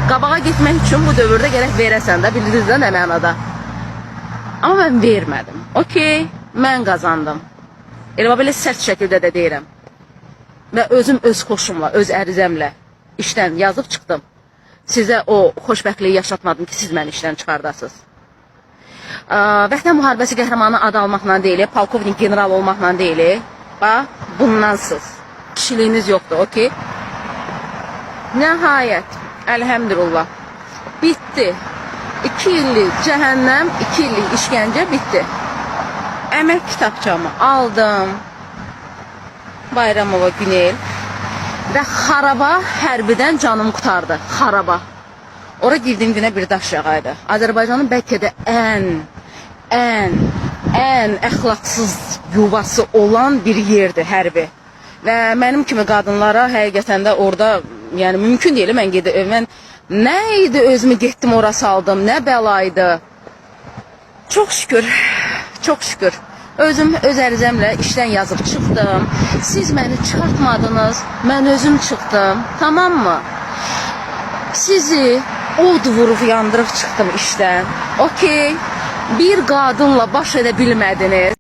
Qabağa getmək üçün bu dövrdə gərək verəsən də, bildiniz də nə mənada. Amma mən vermədim. Okey, mən qazandım. Elə belə sərt şəkildə də deyirəm. Və özüm öz xoşumla, öz ərizəmlə işdən yazıb çıxdım. Sizə o xoşbəxtliyi yaşatmadım ki, siz məni işdən çıxardasınız. Vətən müharibəsi qəhrəmanı adı almaqla deyil, polkovnik, general olmaqla deyil. Bax, bundansız. Kişiliyiniz yoxdur, okey? Nəhayət, əlhəmdülillah, bitdi. 2 illik cəhənnəm, 2 illik işgəncə bitdi. Əmək kitabçamı aldım. Bayramova Günel. Və xaraba hərbidən canım qutardı. Xaraba. Ora girdiğim günə bir daş yağaydı. Azərbaycanın bəlkə də ən əxlaqsız yuvası olan bir yerdir hərbi. Və mənim kimi qadınlara həqiqətən də orada, yəni mümkün deyil, mən gedim. Mən nə idi özümü getdim ora saldım, nə bəlaydı. Çox şükür, çox şükür. Özüm öz ərizəmlə işdən yazıb çıxdım. Siz məni çıxartmadınız, mən özüm çıxdım. Tamam mı? Sizi od vurub yandırıb çıxdım işdən. Okey. Bir qadınla baş edə bilmədiniz.